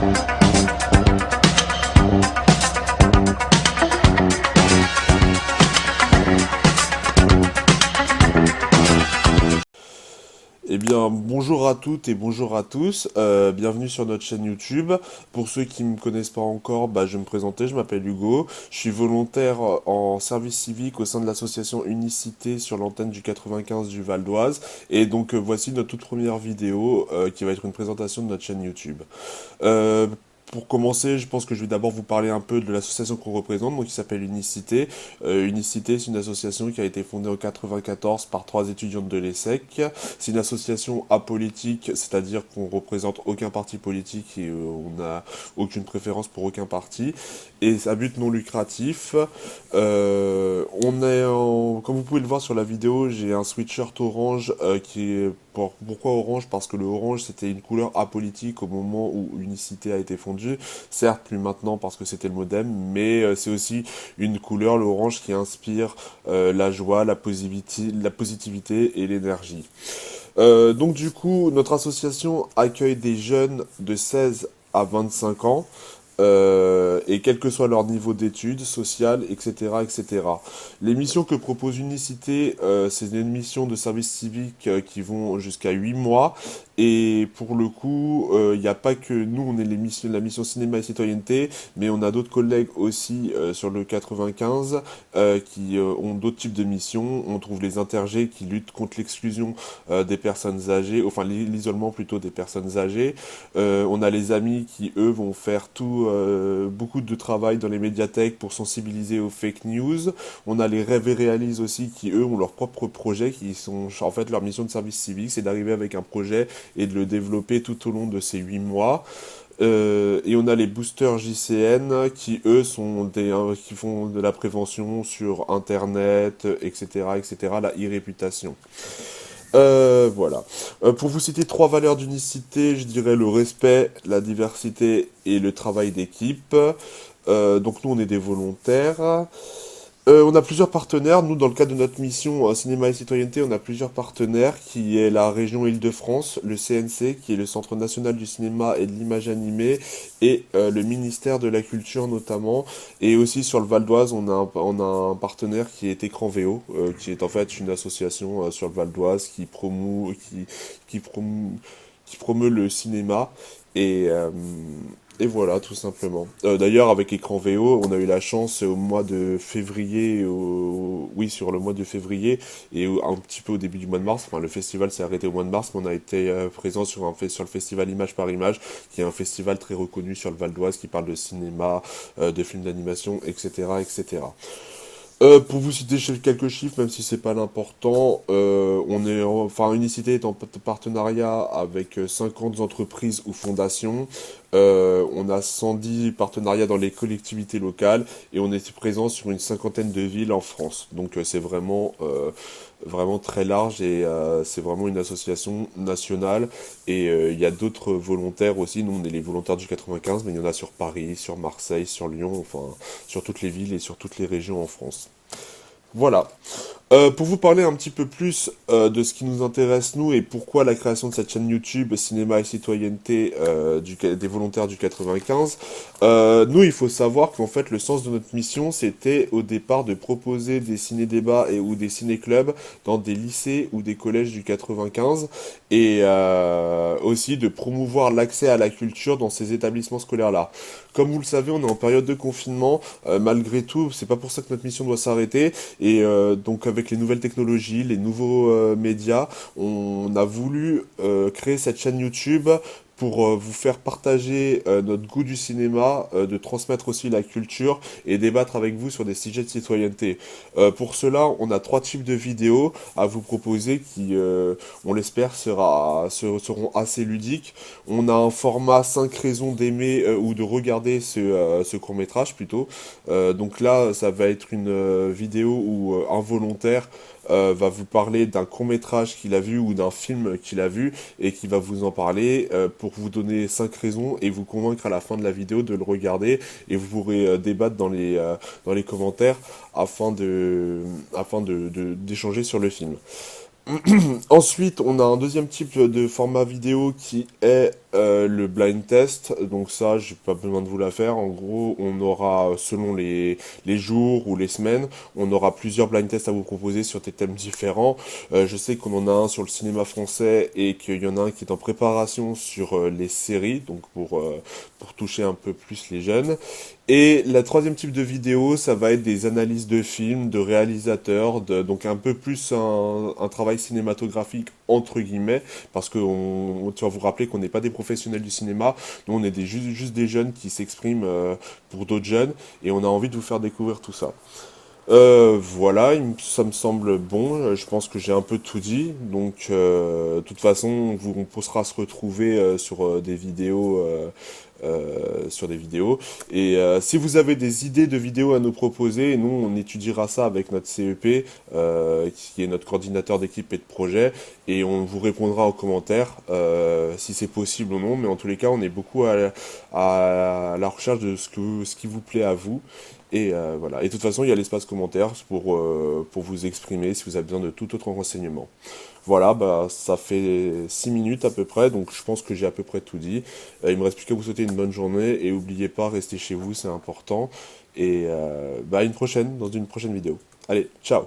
Eh bien, bonjour à toutes et bonjour à tous. Bienvenue sur notre chaîne YouTube. Pour ceux qui ne me connaissent pas encore, je vais me présenter. Je m'appelle Hugo. Je suis volontaire en service civique au sein de l'association Unicité sur l'antenne du 95 du Val d'Oise. Et donc, voici notre toute première vidéo qui va être une présentation de notre chaîne YouTube. Euh, pour commencer, je pense que je vais d'abord vous parler un peu de l'association qu'on représente, donc qui s'appelle Unicité. Unicité, c'est une association qui a été fondée en 94 par 3 étudiantes de l'ESSEC. C'est une association apolitique, c'est-à-dire qu'on représente aucun parti politique et on n'a aucune préférence pour aucun parti. Et à but non lucratif. Comme vous pouvez le voir sur la vidéo, j'ai un sweatshirt orange qui est pourquoi orange? Parce que le orange c'était une couleur apolitique au moment où Unicité a été fondue. Certes, plus maintenant parce que c'était le modem, mais c'est aussi une couleur, l'orange, qui inspire la joie, la positivité et l'énergie. Donc du coup, notre association accueille des jeunes de 16 à 25 ans. Et quel que soit leur niveau d'études, social, etc., etc. Les missions que propose Unicité, c'est des missions de service civique qui vont jusqu'à 8 mois. Et pour le coup, il n'y a pas que nous, on est la mission cinéma et citoyenneté, mais on a d'autres collègues aussi sur le 95 qui ont d'autres types de missions. On trouve les intergés qui luttent contre l'exclusion des personnes âgées, enfin l'isolement plutôt des personnes âgées. On a les amis qui, eux, vont faire beaucoup de travail dans les médiathèques pour sensibiliser aux fake news. On a les rêves et réalisent aussi qui, eux, ont leurs propres projets, qui sont en fait leur mission de service civique, c'est d'arriver avec un projet et de le développer tout au long de ces 8 mois. Et on a les boosters JCN qui, eux, qui font de la prévention sur Internet, etc., etc., la e-réputation. Voilà. Pour vous citer 3 valeurs d'unicité, je dirais le respect, la diversité et le travail d'équipe. Donc nous, on est des volontaires. On a plusieurs partenaires. Nous, dans le cadre de notre mission Cinéma et Citoyenneté, on a plusieurs partenaires qui est la région Île-de-France, le CNC, qui est le Centre National du Cinéma et de l'Image Animée, et le ministère de la Culture notamment. Et aussi sur le Val d'Oise, on a un partenaire qui est Écran VO, qui est en fait une association sur le Val d'Oise qui promeut le cinéma. Et, euh, et voilà, tout simplement. D'ailleurs, avec Écran VO, on a eu la chance au mois de février, oui, sur le mois de février, et un petit peu au début du mois de mars. Enfin, le festival s'est arrêté au mois de mars, mais on a été présent sur le festival Image par Image, qui est un festival très reconnu sur le Val d'Oise, qui parle de cinéma, de films d'animation, etc., etc. Pour vous citer quelques chiffres, même si c'est pas l'important, Unicité est en partenariat avec 50 entreprises ou fondations. On a 110 partenariats dans les collectivités locales et on est présent sur une cinquantaine de villes en France. Donc c'est vraiment très large et c'est vraiment une association nationale. Et il y a d'autres volontaires aussi. Nous, on est les volontaires du 95, mais il y en a sur Paris, sur Marseille, sur Lyon, enfin sur toutes les villes et sur toutes les régions en France. Voilà. Pour vous parler un petit peu plus de ce qui nous intéresse nous et pourquoi la création de cette chaîne YouTube Cinéma et Citoyenneté des volontaires du 95, nous il faut savoir qu'en fait le sens de notre mission c'était au départ de proposer des ciné-débats ou des ciné-clubs dans des lycées ou des collèges du 95 et aussi de promouvoir l'accès à la culture dans ces établissements scolaires-là. Comme vous le savez, on est en période de confinement, malgré tout, c'est pas pour ça que notre mission doit s'arrêter. Et donc avec les nouvelles technologies, les nouveaux médias, on a voulu créer cette chaîne YouTube pour vous faire partager notre goût du cinéma, de transmettre aussi la culture et débattre avec vous sur des sujets de citoyenneté. Pour cela, on a 3 types de vidéos à vous proposer qui, on l'espère, seront assez ludiques. On a un format 5 raisons d'aimer ou de regarder ce court-métrage plutôt. Donc là, ça va être une vidéo où un volontaire va vous parler d'un court-métrage qu'il a vu ou d'un film qu'il a vu et qui va vous en parler pour vous donner 5 raisons et vous convaincre à la fin de la vidéo de le regarder et vous pourrez débattre dans les commentaires d'échanger sur le film. Ensuite, on a un deuxième type de format vidéo qui est le blind test, donc ça, j'ai pas besoin de vous la faire. En gros, on aura, selon les jours ou les semaines, on aura plusieurs blind tests à vous proposer sur des thèmes différents. Je sais qu'on en a un sur le cinéma français et qu'il y en a un qui est en préparation sur les séries, donc pour toucher un peu plus les jeunes. Et la troisième type de vidéo, ça va être des analyses de films, de réalisateurs, donc un peu plus un travail cinématographique entre guillemets, parce que tu vas vous rappeler qu'on n'est pas des professionnels du cinéma, nous on est juste des jeunes qui s'expriment pour d'autres jeunes, et on a envie de vous faire découvrir tout ça. Voilà, ça me semble bon. Je pense que j'ai un peu tout dit. Donc, de toute façon, on pourra se retrouver sur des vidéos, sur des vidéos. Et si vous avez des idées de vidéos à nous proposer, nous, on étudiera ça avec notre CEP, qui est notre coordinateur d'équipe et de projet, et on vous répondra en commentaire si c'est possible ou non. Mais en tous les cas, on est beaucoup à la recherche de ce qui vous plaît à vous. Et voilà. Et de toute façon, il y a l'espace commentaire pour vous exprimer si vous avez besoin de tout autre renseignement. Voilà, bah, ça fait 6 minutes à peu près, donc je pense que j'ai à peu près tout dit. Il me reste plus qu'à vous souhaiter une bonne journée et n'oubliez pas, restez chez vous, c'est important. Et bah, à une prochaine, dans une prochaine vidéo. Allez, ciao!